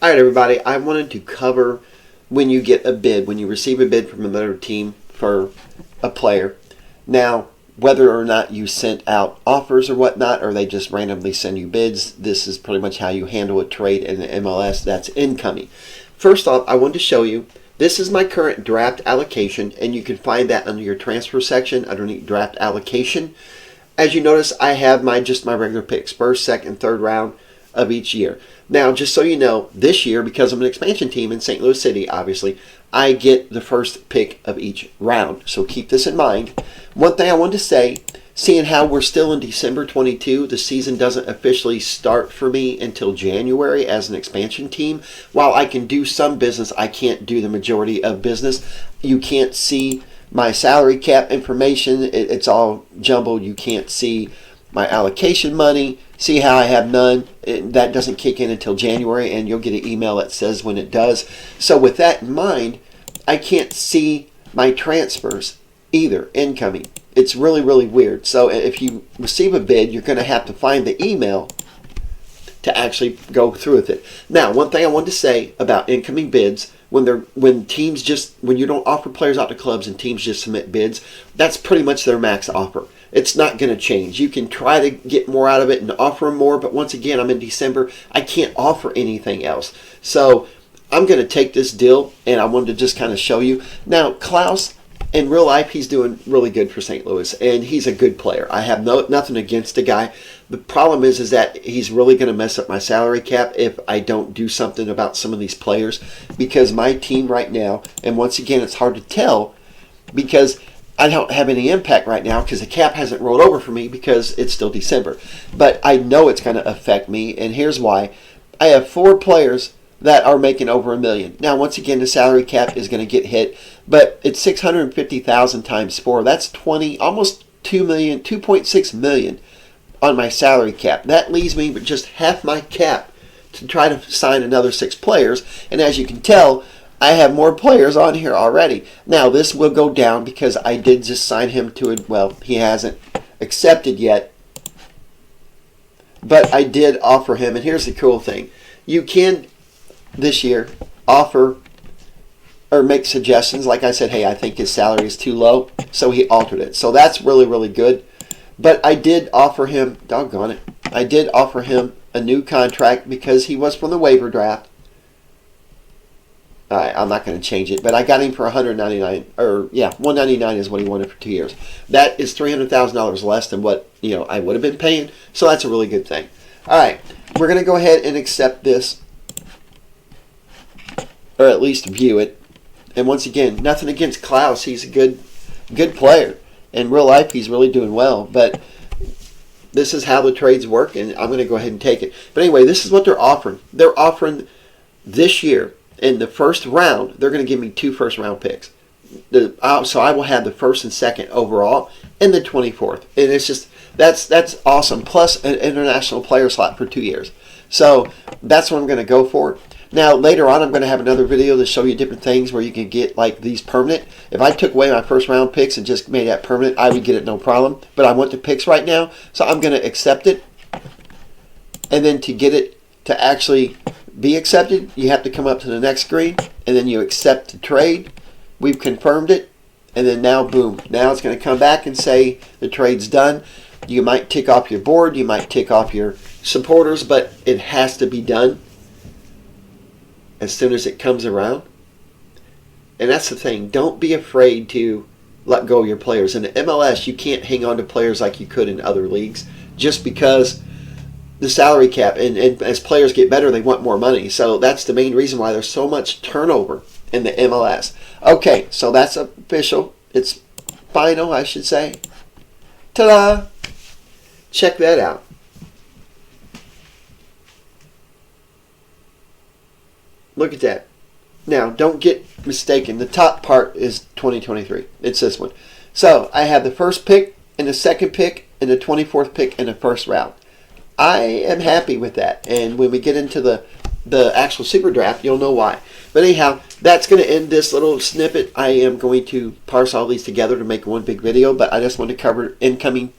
Alright everybody, I wanted to cover when you get a bid, when you receive a bid from another team for a player. Now, whether or not you sent out offers or whatnot, or they just randomly send you bids, this is pretty much how you handle a trade in the MLS that's incoming. First off, I wanted to show you, this is my current draft allocation, and you can find that under your transfer section underneath draft allocation. As you notice, I have just my regular picks, first, second, third round of each year. Now, just so you know, this year, because I'm an expansion team in St. Louis City, obviously, I get the first pick of each round. So keep this in mind. One thing I wanted to say, seeing how we're still in December 22, the season doesn't officially start for me until January as an expansion team. While I can do some business, I can't do the majority of business. You can't see my salary cap information. It's all jumbled. You can't see my allocation money. See how I have none? That doesn't kick in until January, and you'll get an email that says when it does. So with that in mind, I can't see my transfers either, incoming. It's really, really weird. So if you receive a bid, you're going to have to find the email to actually go through with it. Now, one thing I wanted to say about incoming bids, when you don't offer players out to clubs and teams just submit bids, that's pretty much their max offer. It's not going to change. You can try to get more out of it and offer them more, but once again, I'm in December. I can't offer anything else. So I'm going to take this deal, and I wanted to just kind of show you. Now, Klaus, in real life, he's doing really good for St. Louis, and he's a good player. I have nothing against the guy. The problem is that he's really going to mess up my salary cap if I don't do something about some of these players, because my team right now, and once again, it's hard to tell because I don't have any impact right now because the cap hasn't rolled over for me because it's still December. But I know it's going to affect me, and here's why. I have 4 players that are making over $1 million. Now, once again, the salary cap is going to get hit, but it's 650,000 times 4. That's almost $2 million, $2.6 million on my salary cap. That leaves me with just half my cap to try to sign another 6 players, and as you can tell, I have more players on here already. Now, this will go down because I did just sign him to it. Well, he hasn't accepted yet, but I did offer him, and here's the cool thing. You can, this year, offer or make suggestions. Like I said, hey, I think his salary is too low, so he altered it. So that's really, really good. But I did offer him, doggone it, I did offer him a new contract because he was from the waiver draft. I'm not going to change it, but I got him for $199, or yeah, $199 is what he wanted for 2 years. That is $300,000 less than what I would have been paying, so that's a really good thing. All right, we're going to go ahead and accept this, or at least view it. And once again, nothing against Klaus. He's a good player. In real life, he's really doing well, but this is how the trades work, and I'm going to go ahead and take it. But anyway, this is what they're offering. They're offering this year, in the first round, they're going to give me 2 first-round picks. So I will have the first and second overall and the 24th. And it's just, that's awesome. Plus an international player slot for 2 years. So that's what I'm going to go for. Now, later on, I'm going to have another video to show you different things where you can get like these permanent. If I took away my first-round picks and just made that permanent, I would get it no problem. But I want the picks right now, so I'm going to accept it. And then to get it to actually be accepted, you have to come up to the next screen, and then you accept the trade. We've confirmed it, and then now, boom. Now it's going to come back and say the trade's done. You might tick off your board, you might tick off your supporters, but it has to be done as soon as it comes around. And that's the thing. Don't be afraid to let go of your players. In the MLS, you can't hang on to players like you could in other leagues just because the salary cap, and as players get better, they want more money. So that's the main reason why there's so much turnover in the MLS. Okay, so that's official. It's final, I should say. Ta-da! Check that out. Look at that. Now, don't get mistaken. The top part is 2023. It's this one. So I have the first pick and the second pick and the 24th pick in the first round. I am happy with that, and when we get into the actual Superdraft, you'll know why. But anyhow, that's going to end this little snippet. I am going to parse all these together to make one big video, but I just want to cover incoming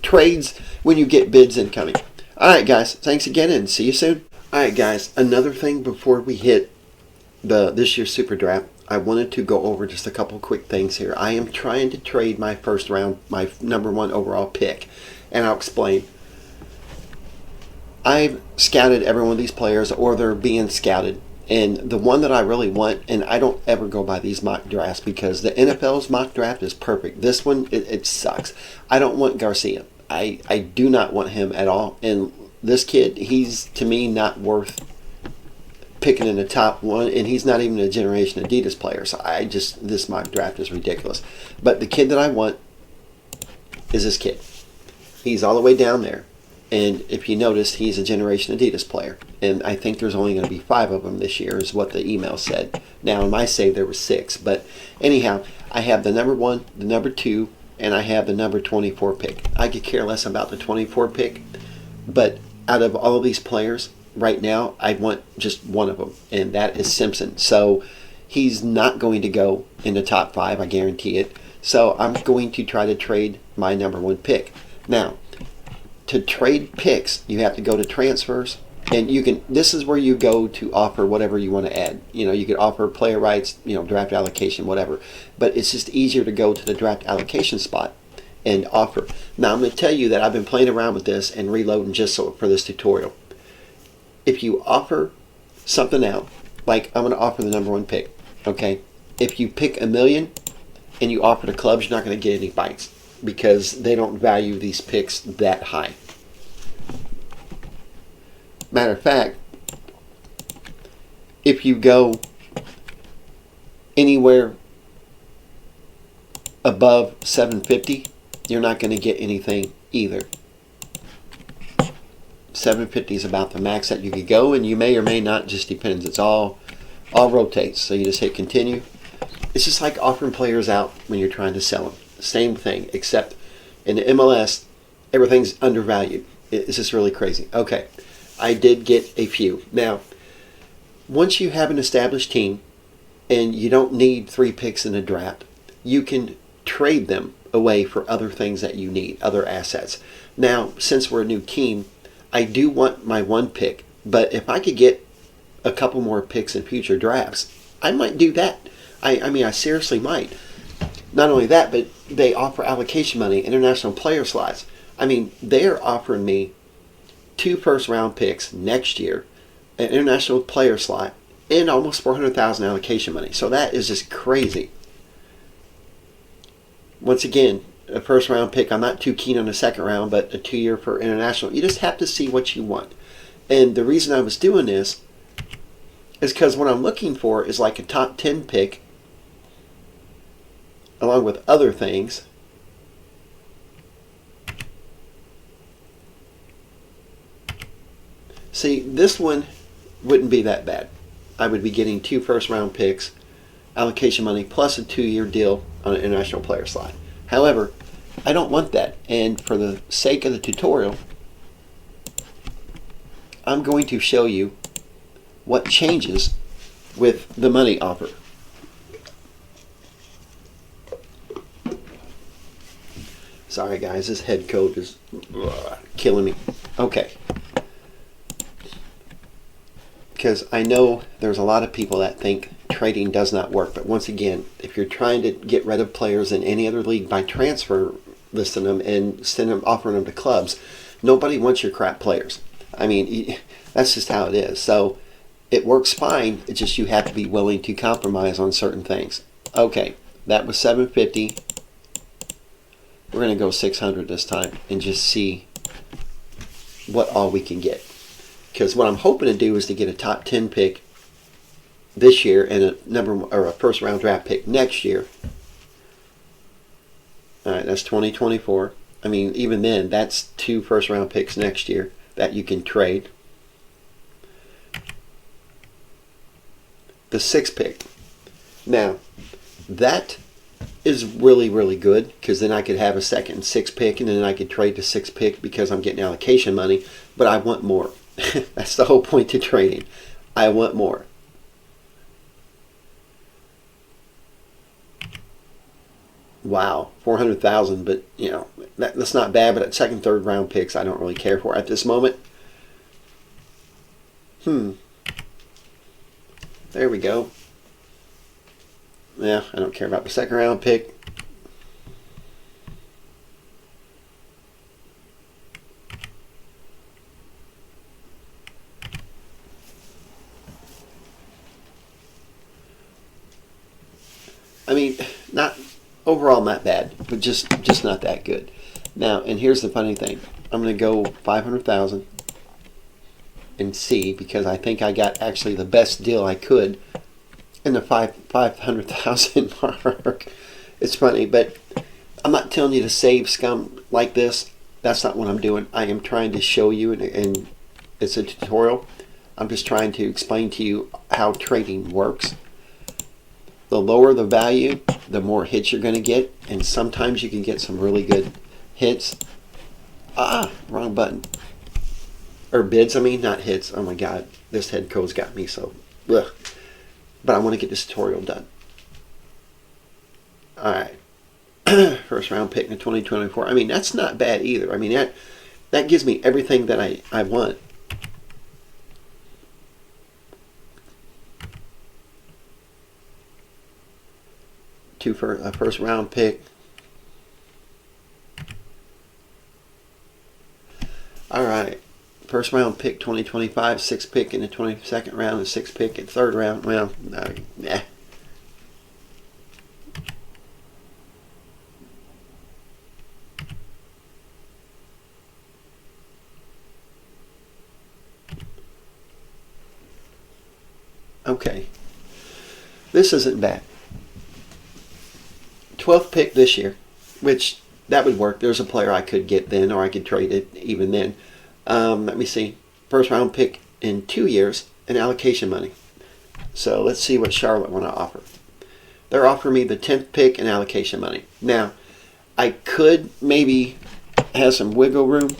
trades when you get bids incoming. All right, guys, thanks again, and see you soon. Alright guys, another thing before we hit this year's Superdraft, I wanted to go over just a couple quick things here. I am trying to trade my first round, my #1 overall pick, and I'll explain. I've scouted every one of these players, or they're being scouted, and the one that I really want, and I don't ever go by these mock drafts because the NFL's mock draft is perfect. This one, it sucks. I don't want Garcia. I do not want him at all, and this kid, he's to me not worth picking in the top one, and he's not even a Generation Adidas player, so this mock draft is ridiculous. But the kid that I want is this kid. He's all the way down there. And if you notice, he's a Generation Adidas player. And I think there's only going to be 5 of them this year, is what the email said. Now, in my save, there were 6. But anyhow, I have the #1, the #2, and I have the number 24 pick. I could care less about the 24 pick. But out of all of these players, right now, I want just one of them, and that is Simpson. So he's not going to go in the top 5, I guarantee it. So I'm going to try to trade my #1 pick. Now, to trade picks, you have to go to transfers, and you can. This is where you go to offer whatever you want to add. You could offer player rights, draft allocation, whatever. But it's just easier to go to the draft allocation spot and offer. Now, I'm going to tell you that I've been playing around with this and reloading just for this tutorial. If you offer something out, like I'm going to offer the #1 pick, okay? If you pick $1 million and you offer to clubs, you're not going to get any bites, because they don't value these picks that high. Matter of fact, if you go anywhere above 750, you're not going to get anything either. 750 is about the max that you could go, and you may or may not, just depends. It's all rotates. So you just hit continue. It's just like offering players out when you're trying to sell them. Same thing, except in the MLS, everything's undervalued. It's just really crazy. Okay, I did get a few. Now, once you have an established team and you don't need 3 picks in a draft, you can trade them away for other things that you need, other assets. Now, since we're a new team, I do want my 1 pick, but if I could get a couple more picks in future drafts, I might do that. I mean, I seriously might. Not only that, but they offer allocation money, international player slots. I mean, they're offering me 2 first-round picks next year, an international player slot, and almost $400,000 allocation money. So that is just crazy. Once again, a first-round pick. I'm not too keen on the second round, but a 2-year for international. You just have to see what you want. And the reason I was doing this is because what I'm looking for is like a top 10 pick, along with other things. See, this one wouldn't be that bad. I would be getting 2 first-round picks, allocation money, plus a 2-year deal on an international player slot. However, I don't want that, and for the sake of the tutorial, I'm going to show you what changes with the money offer. Sorry guys, this head coat is killing me. Okay. Because I know there's a lot of people that think trading does not work, but once again, if you're trying to get rid of players in any other league by transfer listing them and offering them to clubs, nobody wants your crap players. I mean, that's just how it is. So it works fine. It's just you have to be willing to compromise on certain things. Okay, that was 750. We're going to go 600 this time and just see what all we can get. Because what I'm hoping to do is to get a top 10 pick this year and a first round draft pick next year. All right, that's 2024. I mean, even then, that's 2 first round picks next year that you can trade. The 6th pick. Now, that is really, really good, because then I could have a 2nd and 6th pick, and then I could trade the 6th pick because I'm getting allocation money, but I want more. That's the whole point to trading. I want more. Wow, 400,000, but that's not bad. But at 2nd, 3rd round picks, I don't really care for at this moment. There we go. Yeah, I don't care about the second round pick. I mean, not overall not bad, but just not that good. Now, and here's the funny thing. I'm going to go 500,000 and see, because I think I got actually the best deal I could in the 500,000 mark. It's funny, but I'm not telling you to save scum like this. That's not what I'm doing. I am trying to show you, and it's a tutorial. I'm just trying to explain to you how trading works. The lower the value, the more hits you're going to get, and sometimes you can get some really good hits. Wrong button. Or bids, I mean, not hits. Oh my god, this head code's got me so. Ugh. But I want to get this tutorial done. Alright. First round pick in 2024. I mean, that's not bad either. I mean, that gives me everything that I want. For a first round pick. Alright. First round pick 2025, 6th pick in the 22nd round, and 6th pick in the 3rd round. Well, no, nah. Okay. This isn't bad. 12th pick this year, which that would work. There's a player I could get then, or I could trade it even then. Let me see. First round pick in 2 years and allocation money. So let's see what Charlotte want to offer. They're offering me the 10th pick and allocation money. Now, I could maybe have some wiggle room.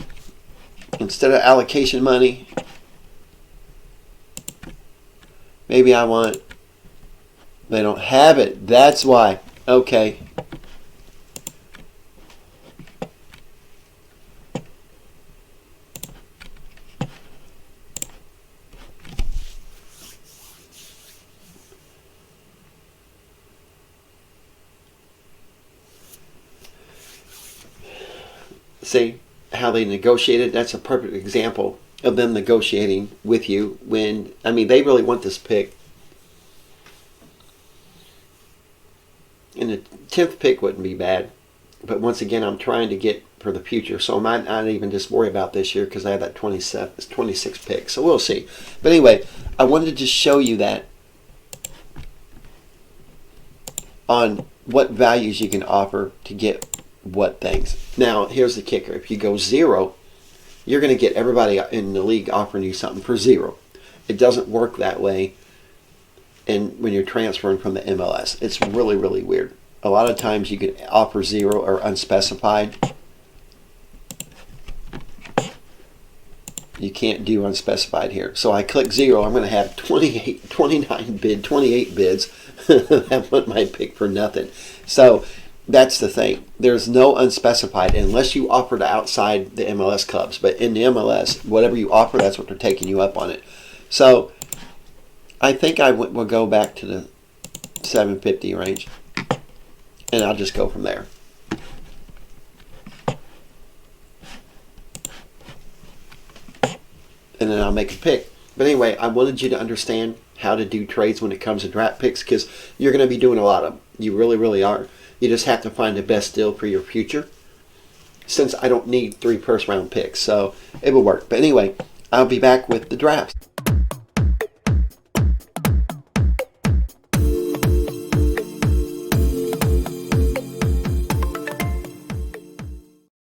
Instead of allocation money, maybe I want... They don't have it. That's why. Okay. See how they negotiated? That's a perfect example of them negotiating with you when, I mean, they really want this pick. And the 10th pick wouldn't be bad. But once again, I'm trying to get for the future. So I might not even just worry about this year because I have that 26th pick. So we'll see. But anyway, I wanted to just show you that on what values you can offer to get what things. Now, here's the kicker. If you go 0, you're going to get everybody in the league offering you something for 0. It doesn't work that way. And when you're transferring from the MLS, it's really, really weird. A lot of times you can offer 0 or unspecified. You can't do unspecified here. So I click 0. I'm going to have 28 bids. I want my pick for nothing. So that's the thing. There's no unspecified unless you offer to outside the MLS clubs. But in the MLS, whatever you offer, that's what they're taking you up on it. So I think I will go back to the 750 range, and I'll just go from there. And then I'll make a pick. But anyway, I wanted you to understand how to do trades when it comes to draft picks, because you're going to be doing a lot of them. You really, really are. You just have to find the best deal for your future, since I don't need 3 first round picks. So it will work. But anyway, I'll be back with the draft.